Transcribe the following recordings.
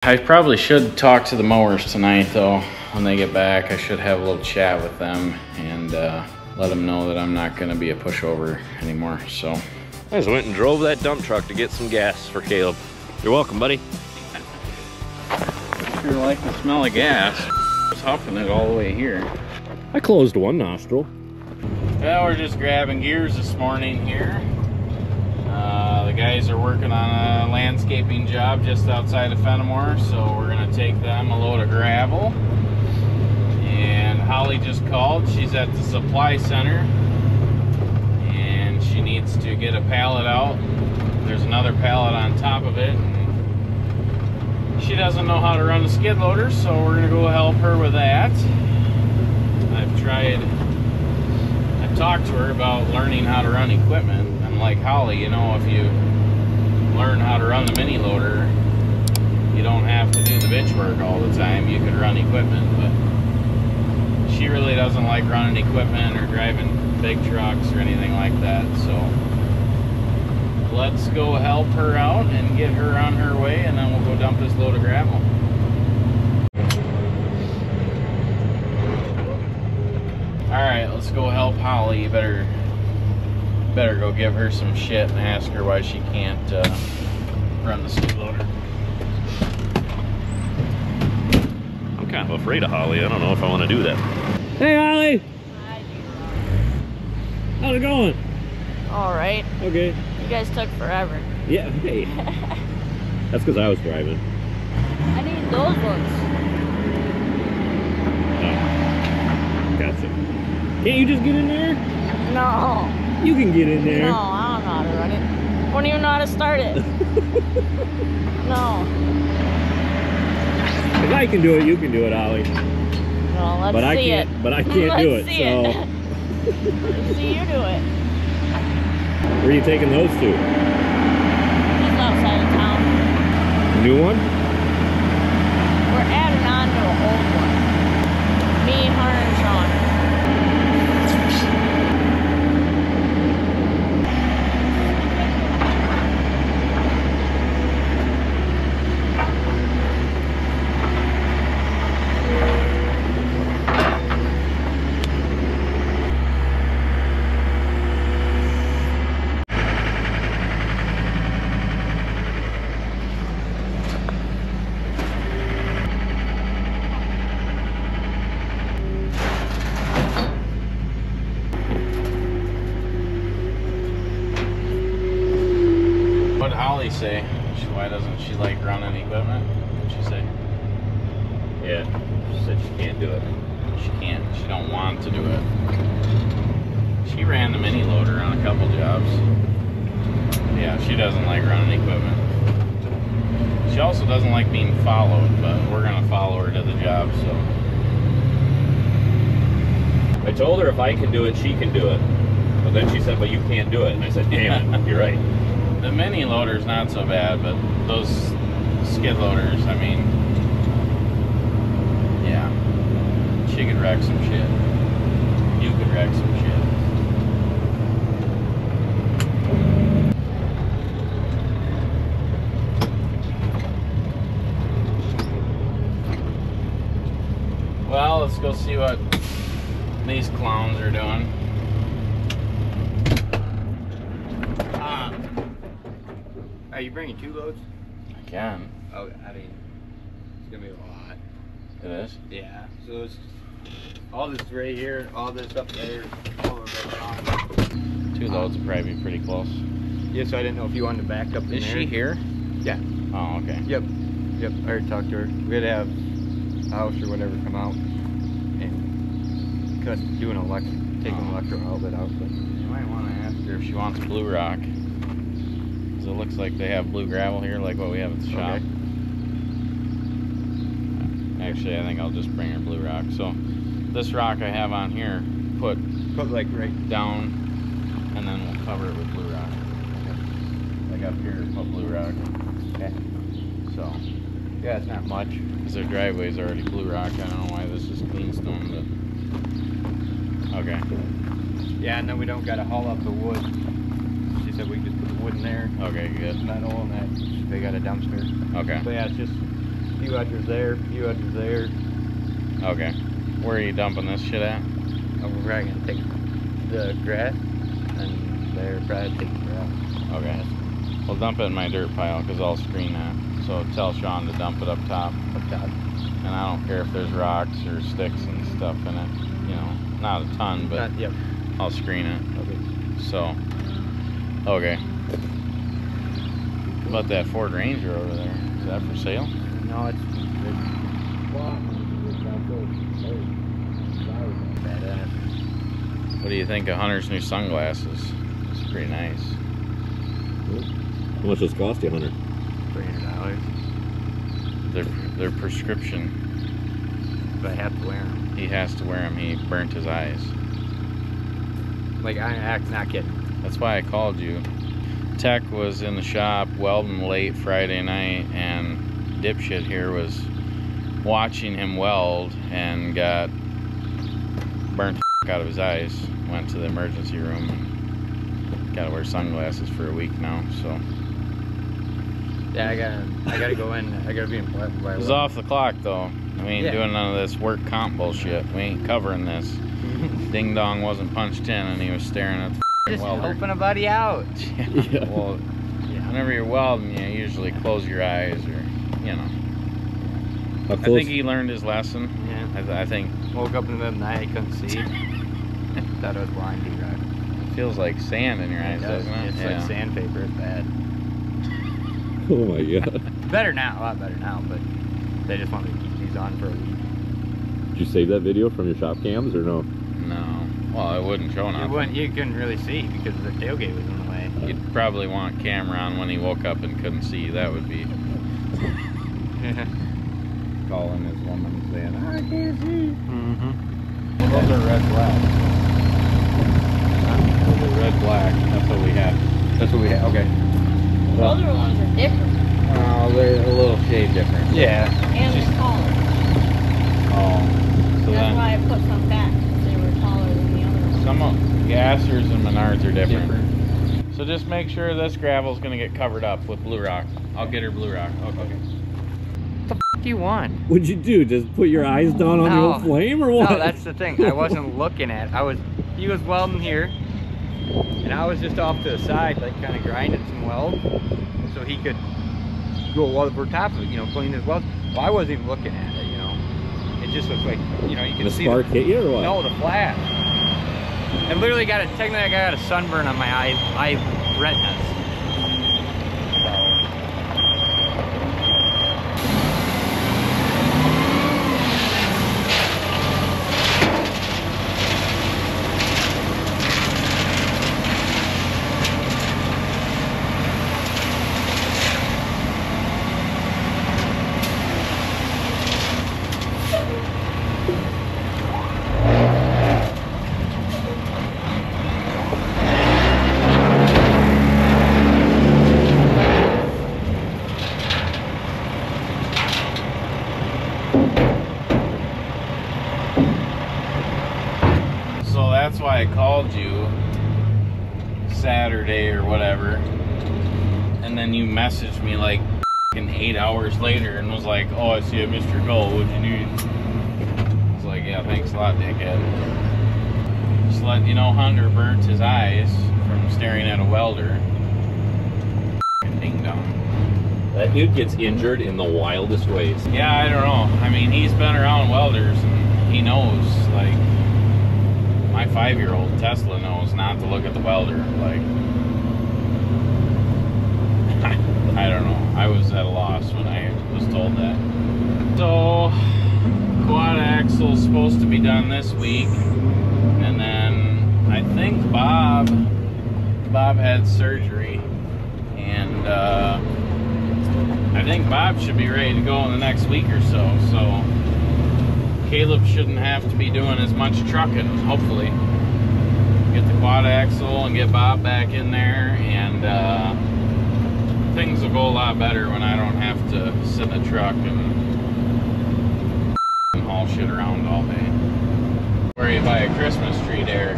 I probably should talk to the mowers tonight though. When they get back, I should have a little chat with them and let them know that I'm not gonna be a pushover anymore, so. I just went and drove that dump truck to get some gas for Caleb. You're welcome, buddy. Sure like the smell of gas. I was huffing it all the way here. I closed one nostril. Well, we're just grabbing gears this morning here. The guys are working on a landscaping job just outside of Fenimore, so we're gonna take them a load of gravel. And Holly just called. She's at the supply center and she needs to get a pallet out. There's another pallet on top of it. And she doesn't know how to run a skid loader, so we're gonna go help her with that. I've talked to her about learning how to run equipment. I'm like, Holly, you know, if you learn how to run the mini loader, you don't have to do the bitch work all the time. You could run equipment, but she really doesn't like running equipment or driving big trucks or anything like that. So let's go help her out and get her on her way, and then we'll go dump this load of gravel. Alright, let's go help Holly. You better go give her some shit and ask her why she can't run the skid loader. I'm kind of afraid of Holly. I don't know if I want to do that. Hey, Holly! Hi. How's it going? Alright. Okay. You guys took forever. Yeah, hey. That's because I was driving. I need those ones. Oh. Gotcha. Can't you just get in there? No. You can get in there. No, I don't know how to run it. I don't even know how to start it. No. If I can do it, you can do it, Holly. No, let's see it. But I can't do it, so. Let's see you do it. Where are you taking those to? Just outside of town. New one? We're adding on to an old one. Me, her, and Sean. What did Holly say? Why doesn't she like running equipment? What did she say? Yeah, she said she can't do it. She can't. She don't want to do it. She ran the mini loader on a couple jobs. Yeah, she doesn't like running equipment. She also doesn't like being followed, but we're gonna follow her to the job, so. I told her if I can do it, she can do it. But then she said, but you can't do it. And I said, damn it, you're right. The mini loader's not so bad, but those skid loaders, I mean, yeah, she could wreck some shit. You could wreck some shit. Well, let's go see what these clowns are doing. Are you bringing 2 loads? I can. Oh, I mean, it's gonna be a lot. It is? Yeah. So it's all this right here, all this up there, all of it. 2 loads would probably be pretty close. Yeah. So I didn't know if you wanted to back up in there. Is she here? Yeah. Oh, okay. Yep. Yep. I already talked to her. We'd have a house or whatever come out and do an take an electro outlet out. But You might want to ask her if she wants blue rock. Because it looks like they have blue gravel here, like what we have at the shop. Okay. Actually, I think I'll just bring her blue rock. So, this rock I have on here, put like right down, and then we'll cover it with blue rock. Like up here, put blue rock. Okay. So, Yeah, it's not much. because their driveway's already blue rock. I don't know why this is clean stone, but okay. Yeah, and then we don't gotta haul up the wood. She said we could just put the wood in there. Okay, good. Metal and that. They got a dumpster. Okay. But yeah, it's just few edgers there, few edgers there. Okay. Where are you dumping this shit at? We're probably gonna take the grass, and they're probably take the grass. Okay. Well, dump it in my dirt pile because I'll screen that. So tell Sean to dump it up top. Up top. And I don't care if there's rocks or sticks and stuff in it. You know, not a ton, but Yep. I'll screen it. Okay. So, okay. What about that Ford Ranger over there? Is that for sale? No, it's badass. What do you think of Hunter's new sunglasses? It's pretty nice. How much does it cost you, Hunter? $300. They're prescription. But I have to wear them. He has to wear them. He burnt his eyes. Like, I'm not kidding. That's why I called you. Tech was in the shop welding late Friday night, and dipshit here was watching him weld and got burnt out of his eyes. Went to the emergency room and got to wear sunglasses for a week now. So Yeah, I gotta go in. I gotta be in by it's off the clock though. We ain't Yeah. doing none of this work comp bullshit. We ain't covering this. Ding dong wasn't punched in, and he was staring at the Just welder. helping a buddy out. Yeah. Well, whenever you're welding, you usually close your eyes, or you know. How I close? think he learned his lesson. Yeah. I think Woke up in the middle of the night, couldn't see. Thought I was blind, D-Rock. it feels like sand in your eyes, doesn't it? It's like sandpaper. It's bad. Oh my god. Better now, a lot better now, but they just want me to keep these on for a week. Did you save that video from your shop cams or no? No. Well, it wouldn't show nothing. You couldn't really see because the tailgate was in the way. You'd probably want camera on when he woke up and couldn't see. That would be calling his woman saying, I can't see. Mm-hmm. Those are red black. Those are red black. That's what we had. That's what we had. Okay. The other ones are different. They're a little shade different. Yeah. And they're taller. Oh. So That's then why I put some back, because they were taller than the other ones. some of Gassers and Menards are different. So just make sure this gravel's gonna get covered up with blue rock. I'll get her blue rock. Okay. What the f*** do you want? What'd you do? Just put your eyes down on the No. old flame or what? No, that's the thing. I wasn't looking at. He was welding here, and I was just off to the side, like kind of grinding some weld, so he could go over top of it, clean his weld. Well, I wasn't even looking at it, It just looked like, you can the see spark hit you or what? No, the flash. I literally technically I got a sunburn on my eye retinas. That's why I called you Saturday or whatever, and then you messaged me like 8 hours later and was like, oh, I see I missed your goal, what'd you need? I was like, yeah, thanks a lot, dickhead. Just letting you know, Hunter burnt his eyes from staring at a welder. Ding dong. That dude gets injured in the wildest ways. Yeah, I don't know. I mean, he's been around welders and he knows, like, my 5-year-old Tesla knows not to look at the welder. Like, I don't know. I was at a loss when I was told that. So, quad axle's supposed to be done this week. And then I think Bob had surgery. And I think Bob should be ready to go in the next week or so. So, Caleb shouldn't have to be doing as much trucking, hopefully. Get the quad axle and get Bob back in there, and things will go a lot better when I don't have to sit in the truck and haul shit around all day. Worry by a Christmas tree there,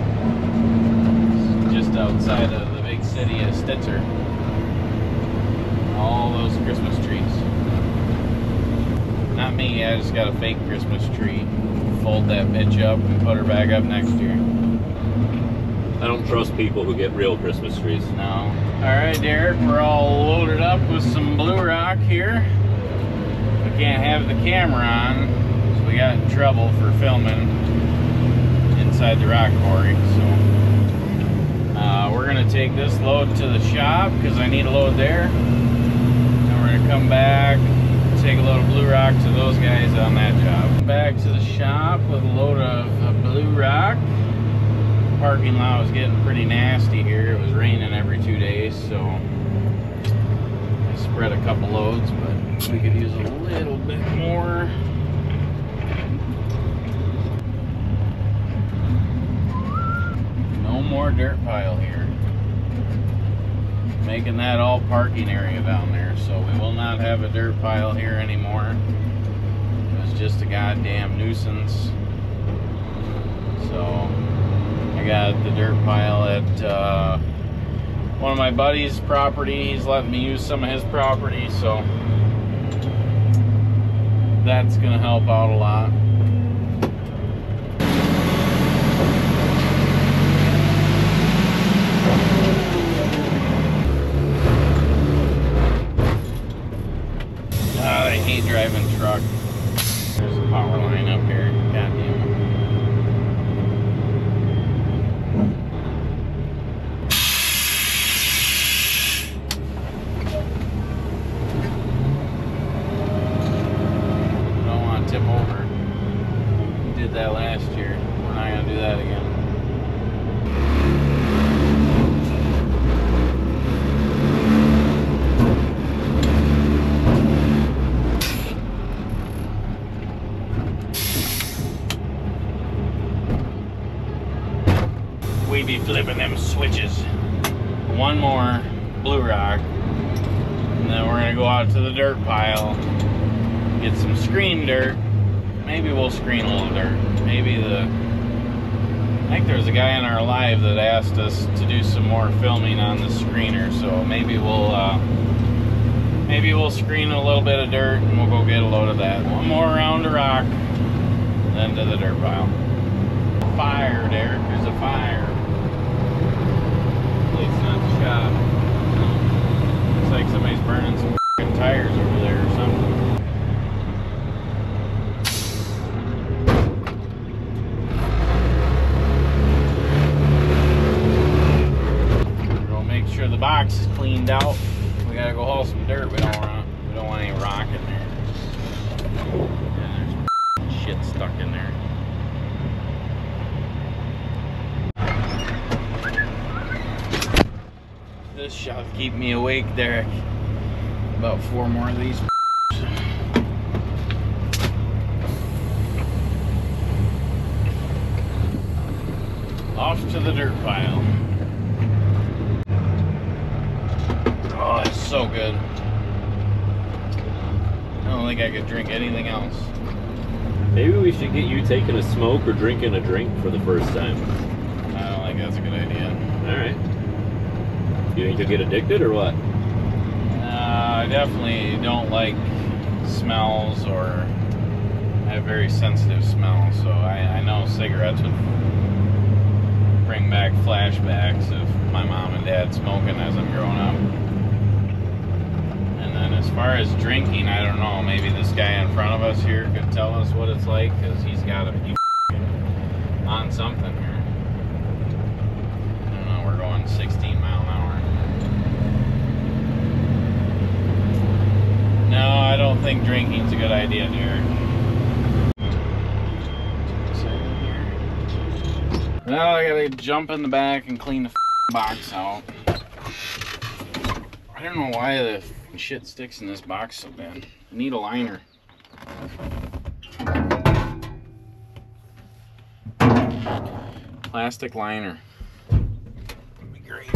just outside of the big city of Stitzer. All those Christmas trees. me. I just got a fake Christmas tree. Fold that bitch up and put her back up next year. I don't trust people who get real Christmas trees. No. Alright, Derek, we're all loaded up with some blue rock here. We can't have the camera on, so we got in trouble for filming inside the rock quarry. So we're gonna take this load to the shop because I need a load there. And we're gonna come back, take a load of blue rock to those guys on that job. Back to the shop with a load of blue rock. Parking lot was getting pretty nasty here. It was raining every 2 days, so I spread a couple loads, but we could use a little bit more. No more dirt pile here. Making that all parking area down there, so we will not have a dirt pile here anymore. It was just a goddamn nuisance. So I got the dirt pile at one of my buddy's property. He's letting me use some of his property, so that's gonna help out a lot. I hate driving truck. There's a power line up here. Goddamn. Tip over. We did that last year. We're not gonna do that again. We be flipping them switches. One more blue rock, and then we're gonna go out to the dirt pile. Get some screen dirt. Maybe we'll screen a little dirt. Maybe I think there was a guy in our live that asked us to do some more filming on the screener, so maybe we'll screen a little bit of dirt and we'll go get a load of that. One more round of rock, then to the dirt pile. Fire, Derek, there's a fire. It's not the shop. Looks like somebody's burning some tires over there or something. The box is cleaned out. We gotta go haul some dirt. We don't want any rock in there. Yeah, there's shit stuck in there. This shall keep me awake, Derek. About 4 more of these. Off to the dirt pile. Oh, it's so good. I don't think I could drink anything else. Maybe we should get you taking a smoke or drinking a drink for the first time. I don't think that's a good idea. Alright. You think you'll get addicted or what? I definitely don't like smells, or I have very sensitive smell, so I know cigarettes would bring back flashbacks of my mom and dad smoking as I'm growing up. And as far as drinking, I don't know, maybe this guy in front of us here could tell us what it's like, because he's got to be on something here. I don't know, we're going 16 mile an hour. No, I don't think drinking's a good idea, Derek. Well, I gotta jump in the back and clean the box out. I don't know why the shit sticks in this box so bad. I need a liner. Plastic liner. That'd be great.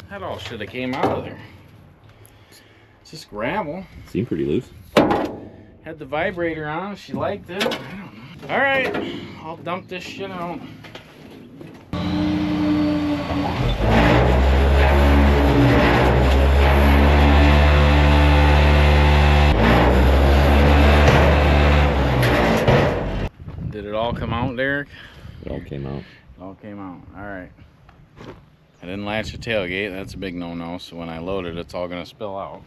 That all should have came out of there. It's just gravel. Seemed pretty loose. Had the vibrator on, she liked it. I don't know. Alright, I'll dump this shit out. Did it all come out, Derek? It all came out. It all came out. All right. I didn't latch the tailgate. That's a big no-no. So when I load it, it's all going to spill out.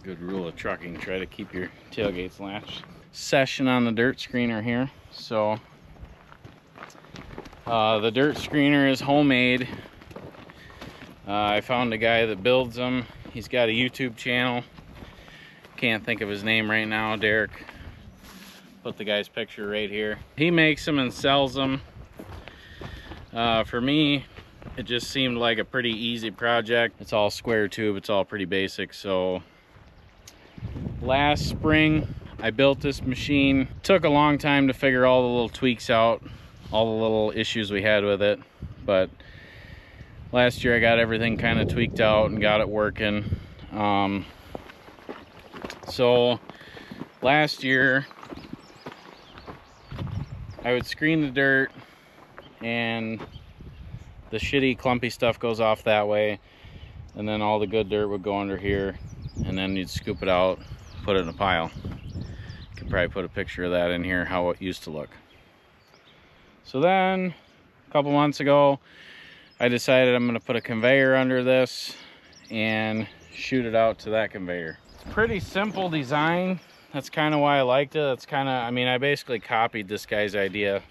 Good rule of trucking. Try to keep your tailgates latched. Session on the dirt screener here. So the dirt screener is homemade. I found a guy that builds them. He's got a YouTube channel. Can't think of his name right now. Derek put the guy's picture right here. He makes them and sells them. For me, it just seemed like a pretty easy project. It's all square tube. It's all pretty basic. So last spring I built this machine. Took a long time to figure all the little tweaks out, all the little issues we had with it, but last year I got everything kind of tweaked out and got it working. So last year I would screen the dirt and the shitty clumpy stuff goes off that way, and then all the good dirt would go under here, and then you'd scoop it out, put it in a pile. You could probably put a picture of that in here, how it used to look. So then a couple months ago I decided I'm going to put a conveyor under this and shoot it out to that conveyor. It's pretty simple design. That's kind of why I liked it. That's kind of, I mean, I basically copied this guy's idea.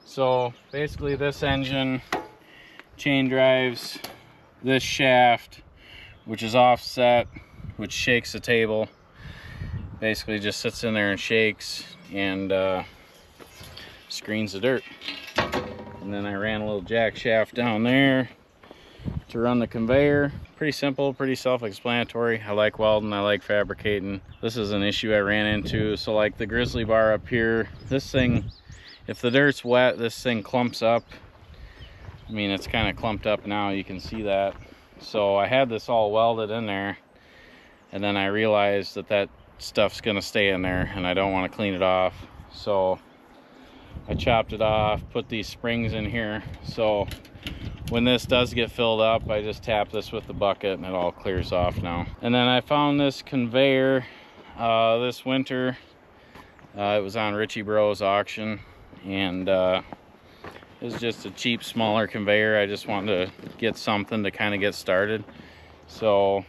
So basically this engine, chain drives, this shaft, which is offset, which shakes the table. Basically just sits in there and shakes and screens the dirt. And then I ran a little jack shaft down there to run the conveyor. Pretty simple, pretty self-explanatory. I like welding, I like fabricating. This is an issue I ran into. So like the grizzly bar up here, this thing, if the dirt's wet, this thing clumps up. I mean, it's kind of clumped up now, you can see that. So I had this all welded in there, and then I realized that that stuff's gonna stay in there and I don't want to clean it off. So I chopped it off, put these springs in here, so when this does get filled up, I just tap this with the bucket and it all clears off now. And then I found this conveyor this winter. It was on Richie Bro's auction, and it was just a cheap, smaller conveyor. I just wanted to get something to kind of get started. So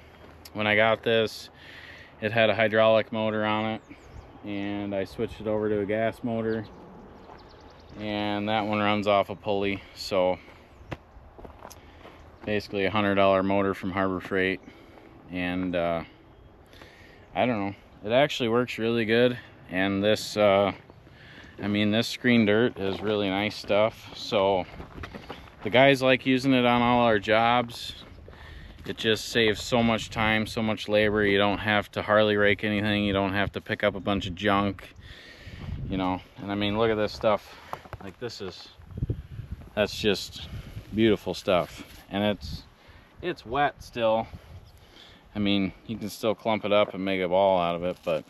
when I got this, it had a hydraulic motor on it, and I switched it over to a gas motor, and that one runs off a pulley. So basically a $100 motor from Harbor Freight, and I don't know, it actually works really good. And this I mean, this screen dirt is really nice stuff, so the guys like using it on all our jobs. It just saves so much time, so much labor. You don't have to Harley rake anything, you don't have to pick up a bunch of junk, you know. And I mean, look at this stuff. Like, that's just beautiful stuff. And it's wet still. I mean, you can still clump it up and make a ball out of it, but,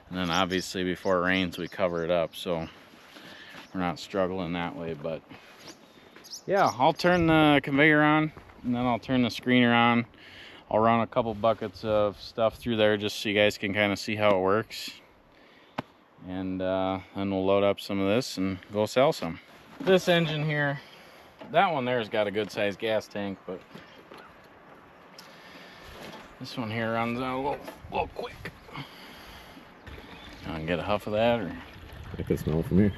and then obviously before it rains we cover it up, so we're not struggling that way. But yeah, I'll turn the conveyor on, and then I'll turn the screener on. I'll run a couple buckets of stuff through there just so you guys can kind of see how it works, and then we'll load up some of this and go sell some. This engine here, that one there has got a good sized gas tank, but this one here runs out a little quick. I can get a huff of that, or I can smell it from here.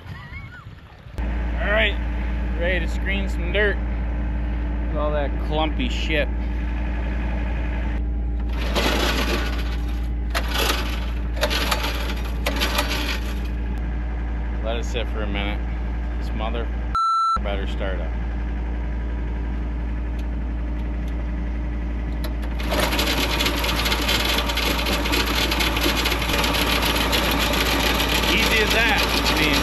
all right, ready to screen some dirt with all that clumpy shit. Let it sit for a minute. This mother better start up. Easy as that. I mean,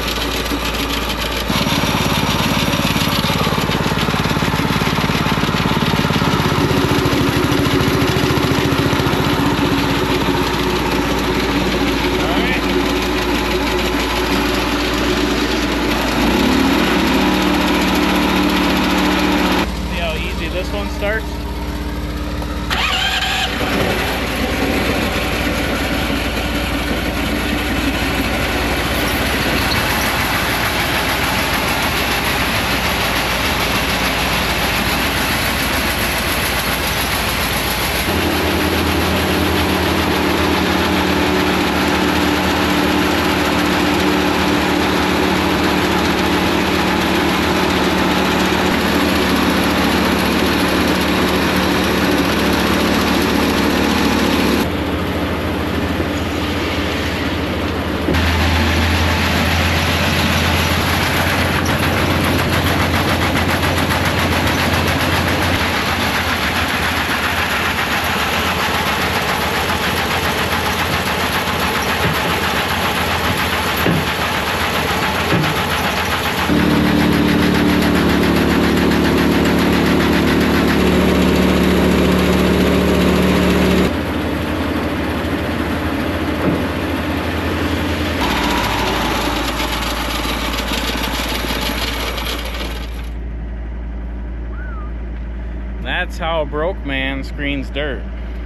broke man screens dirt.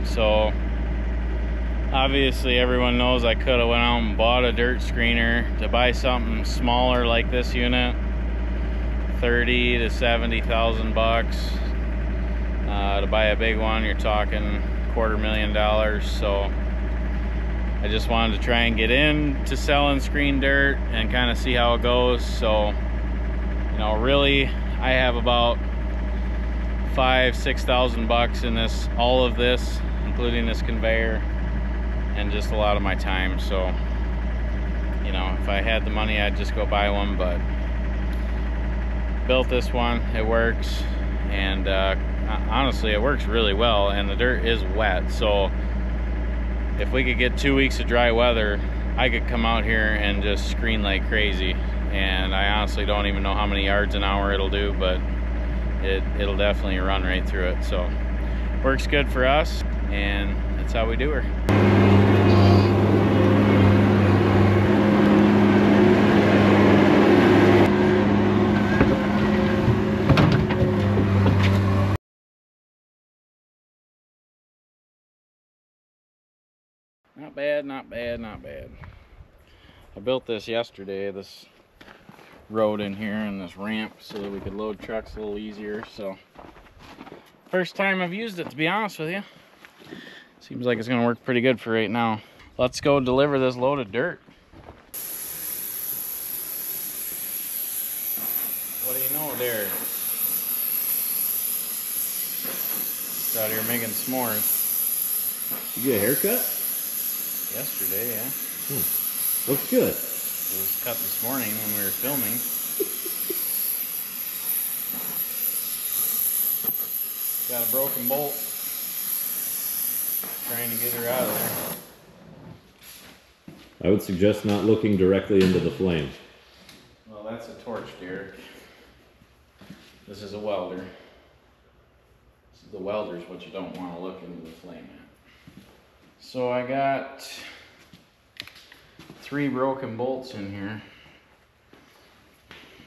So obviously everyone knows I could have went out and bought a dirt screener. To buy something smaller like this unit, 30 to 70,000 bucks. To buy a big one, you're talking $250,000. So I just wanted to try and get into selling screen dirt and kind of see how it goes. So, you know, really I have about 5,000 to 6,000 bucks in this, all of this, including this conveyor, and just a lot of my time. So, you know, if I had the money, I'd just go buy one, but built this one. It works, and honestly, it works really well, and the dirt is wet. So if we could get 2 weeks of dry weather, I could come out here and just screen like crazy. And I honestly don't even know how many yards an hour it'll do, but it'll definitely run right through it. So works good for us, and that's how we do her. Not bad, not bad, not bad. I built this yesterday, this road in here and this ramp, so that we could load trucks a little easier. So first time I've used it, to be honest with you. Seems like it's gonna work pretty good for right now. Let's go deliver this load of dirt. What do you know there? It's out here making s'mores. You get a haircut? Yesterday, yeah. Looks good. It was cut this morning when we were filming. Got a broken bolt. Trying to get her out of there. I would suggest not looking directly into the flame. Well, that's a torch, Derek. This is a welder. The welder's what you don't want to look into the flame at. So I got 3 broken bolts in here.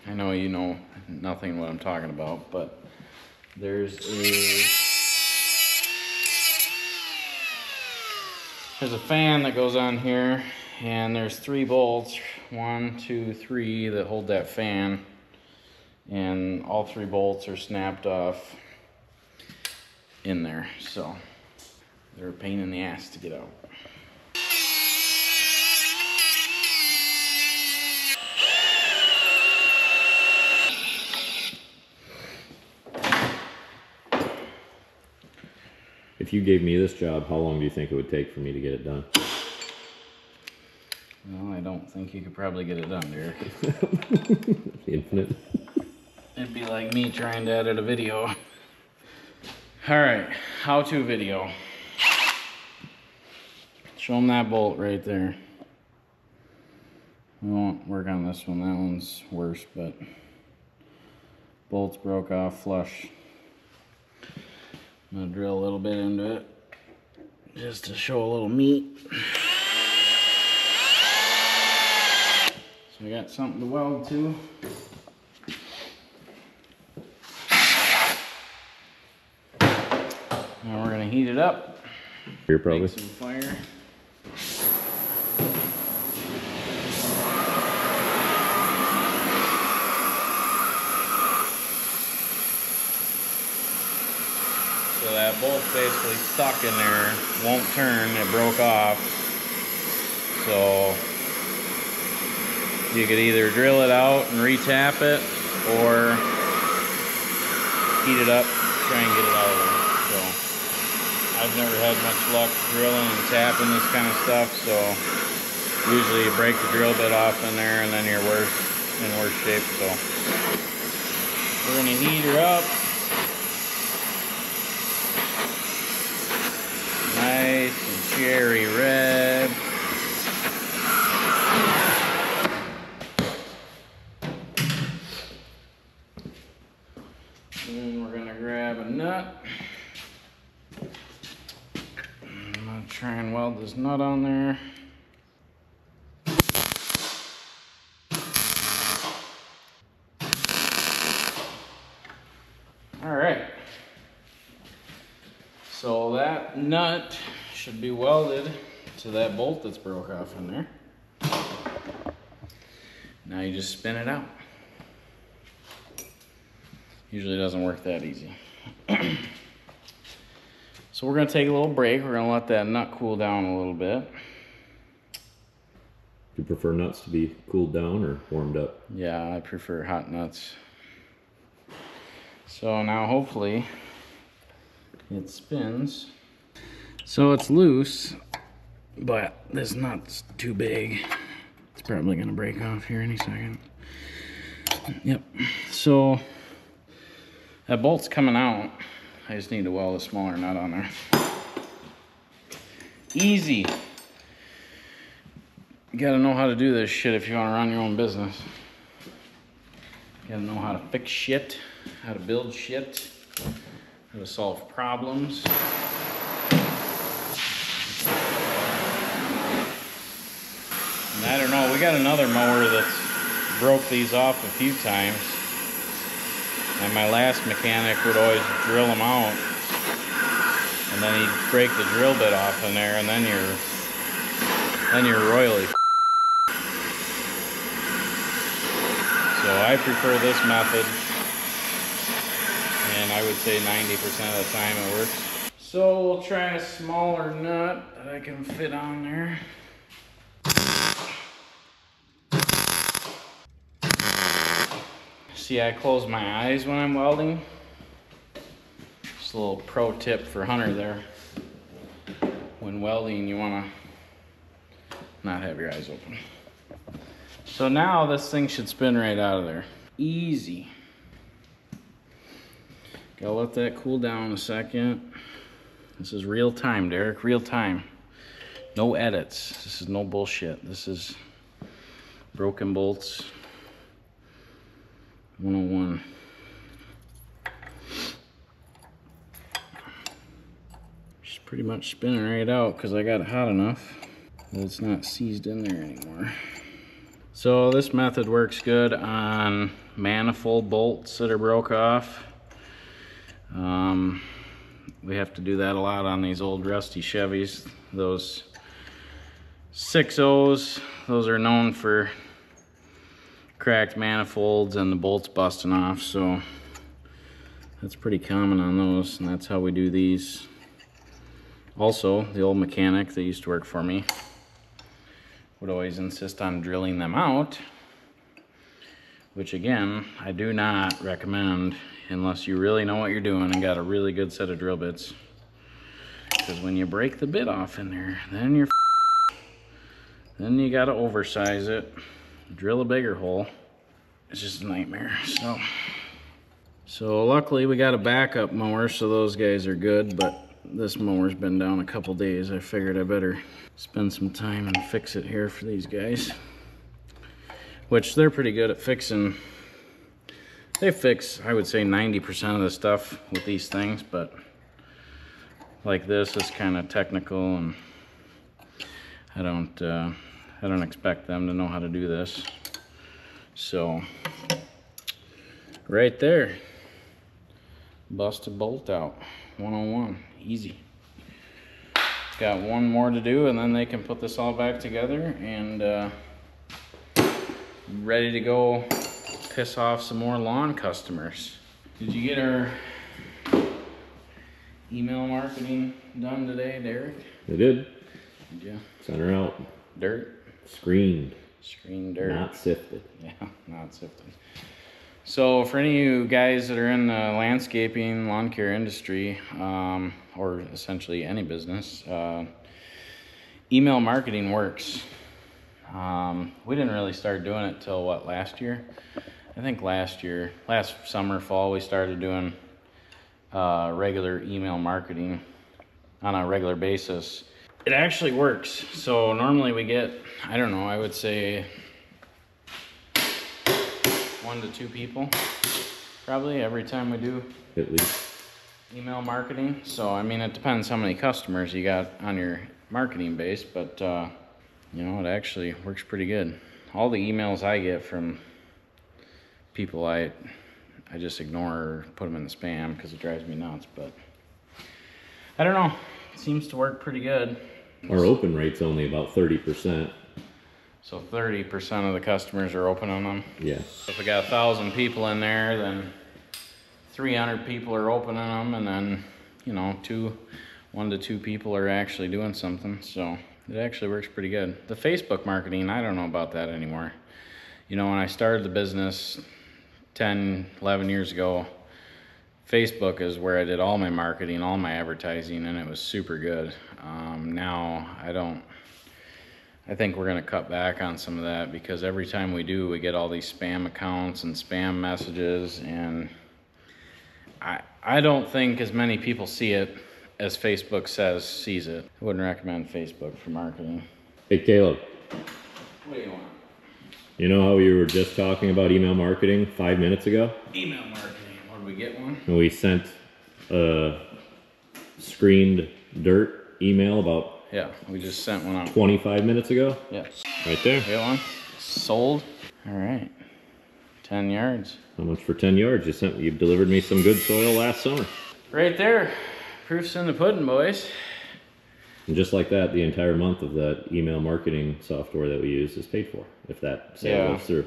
I know you know nothing what I'm talking about, but there's a fan that goes on here, and there's 3 bolts, 1, 2, 3, that hold that fan, and all 3 bolts are snapped off in there, so they're a pain in the ass to get out. If you gave me this job, how long do you think it would take for me to get it done? Well, I don't think you could probably get it done, Derek. Infinite. It'd be like me trying to edit a video. Alright, how-to video. Show them that bolt right there. We won't work on this one, that one's worse, but bolts broke off flush. I'm gonna drill a little bit into it just to show a little meat. So we got something to weld to. Now we're gonna heat it up. Here, probably. Make some fire. So that bolt's basically stuck in there, won't turn, it broke off. So you could either drill it out and re-tap it, or heat it up, try and get it out of there. So I've never had much luck drilling and tapping this kind of stuff, so usually you break the drill bit off in there and then you're in worse shape. So we're gonna heat her up. Nice and cherry red. And then we're gonna grab a nut. I'm gonna try and weld this nut on there. All right. That nut should be welded to that bolt that's broke off in there. Now you just spin it out. Usually doesn't work that easy. So we're gonna take a little break. We're gonna let that nut cool down a little bit. Do you prefer nuts to be cooled down or warmed up? Yeah, I prefer hot nuts. So now hopefully it spins. So it's loose, but this nut's too big. It's probably gonna break off here any second. Yep, so that bolt's coming out. I just need to weld a smaller nut on there. Easy. You gotta know how to do this shit if you wanna run your own business. You gotta know how to fix shit, how to build shit, how to solve problems. And I don't know, we got another mower that's broke these off a few times. And my last mechanic would always drill them out. And then he'd break the drill bit off in there, and then you're royally f***ed. So I prefer this method, and I would say 90% of the time it works. So we'll try a smaller nut that I can fit on there. See, I close my eyes when I'm welding. Just a little pro tip for Hunter there. When welding, you wanna not have your eyes open. So now this thing should spin right out of there. Easy. Gotta let that cool down a second. This is real time, Derek, real time. No edits. This is no bullshit. This is broken bolts 101. Just pretty much spinning right out because I got it hot enough that it's not seized in there anymore. So this method works good on manifold bolts that are broke off. We have to do that a lot on these old rusty Chevys. Those 6.0s, those are known for cracked manifolds and the bolts busting off, so that's pretty common on those, and that's how we do these. Also, the old mechanic that used to work for me would always insist on drilling them out, which again, I do not recommend unless you really know what you're doing and got a really good set of drill bits. Because when you break the bit off in there, then you're then you gotta oversize it, drill a bigger hole. It's just a nightmare. So luckily we got a backup mower, so those guys are good, but this mower's been down a couple days. I figured I better spend some time and fix it here for these guys, which they're pretty good at fixing. They fix, I would say, 90% of the stuff with these things, but like this is kind of technical, and I don't expect them to know how to do this. So right there, busted bolt out, 101, easy. Got one more to do, and then they can put this all back together and ready to go piss off some more lawn customers. Did you get our email marketing done today, Derek? I did. Did you? Sent her out. Dirt? Screened. Screen dirt. Not sifted. Yeah, not sifted. So for any of you guys that are in the landscaping, lawn care industry, or essentially any business, email marketing works. We didn't really start doing it till what, last year? I think last summer, fall, we started doing regular email marketing on a regular basis. It actually works. So normally we get, I don't know, I would say 1 to 2 people probably every time we do At least. email marketing. So I mean, it depends how many customers you got on your marketing base, but you know, it actually works pretty good. All the emails I get from people I just ignore or put them in the spam because it drives me nuts, but I don't know. seems to work pretty good. Our open rate's only about 30%. So 30% of the customers are opening them. Yeah. If we got 1,000 people in there, then 300 people are opening them, and then, you know, 1 to 2 people are actually doing something. So it actually works pretty good. The Facebook marketing, I don't know about that anymore. You know, when I started the business 10, 11 years ago, Facebook is where I did all my marketing, all my advertising, and it was super good. Now I think we're gonna cut back on some of that, because every time we do, we get all these spam accounts and spam messages, and I don't think as many people see it as Facebook sees it. I wouldn't recommend Facebook for marketing. Hey Caleb. What do you want? You know how we were just talking about email marketing 5 minutes ago? Email marketing. What, did we get one? And we sent a screened dirt email about Yeah, we just sent one out. 25 minutes ago. Yeah. Right there. Get one? Sold. All right. 10 yards. How much for 10 yards? You delivered me some good soil last summer. Right there. Proof's in the pudding, boys. And just like that, the entire month of that email marketing software that we use is paid for, if that sale goes through.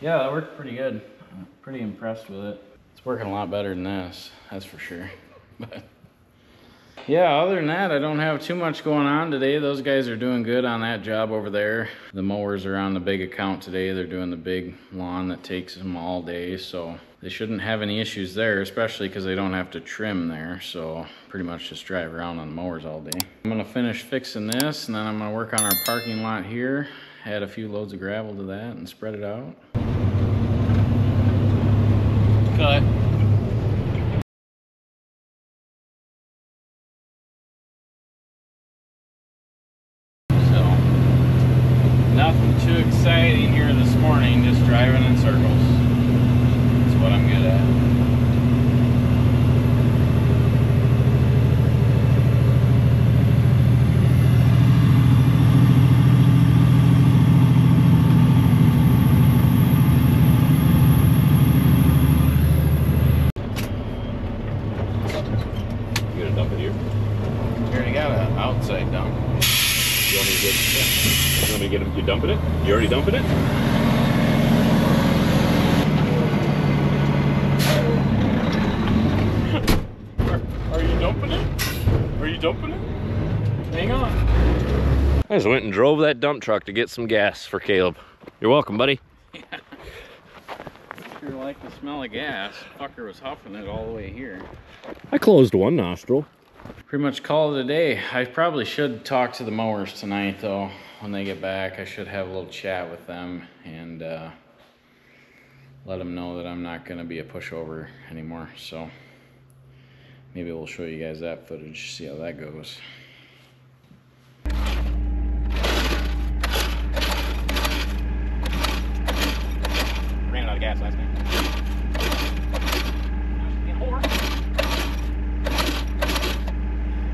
Yeah, that worked pretty good. I'm pretty impressed with it. It's working a lot better than this, that's for sure. But yeah, other than that, I don't have too much going on today. Those guys are doing good on that job over there. The mowers are on the big account today. They're doing the big lawn that takes them all day, so they shouldn't have any issues there, especially because they don't have to trim there, so pretty much just drive around on the mowers all day. I'm gonna finish fixing this, and then I'm gonna work on our parking lot here, add a few loads of gravel to that and spread it out. Cut. Nothing too exciting here this morning, just driving in circles. That's what I'm good at. You gonna dump it here? We already got an outside dump. You want me to get it? You dumping it? You already dumping it? Are you dumping it? Are you dumping it? Hang on. I just went and drove that dump truck to get some gas for Caleb. You're welcome, buddy. Sure like the smell of gas. Fucker was huffing it all the way here. I closed one nostril. Pretty much call it a day. I probably should talk to the mowers tonight though. When they get back, I should have a little chat with them and let them know that I'm not gonna be a pushover anymore. So maybe we'll show you guys that footage, see how that goes. Ran out of gas last night.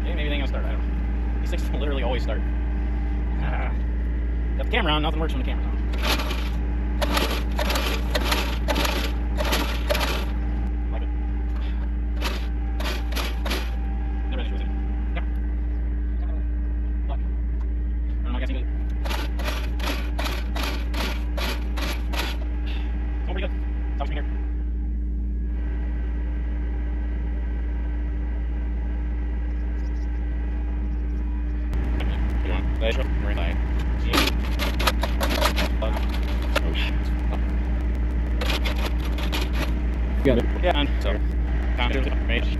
Maybe they ain't gonna start. I don't know. These things literally always start. Got the camera on, nothing works when the camera's on. Like it. Never had issues with it. Yep. Look. I don't know, I guess you can do it. It's going pretty good. Sounds pretty here. Very nice. Got it. Yeah, so time to range.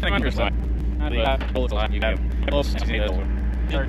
On your side. Bullets a lot. You got close to the other. One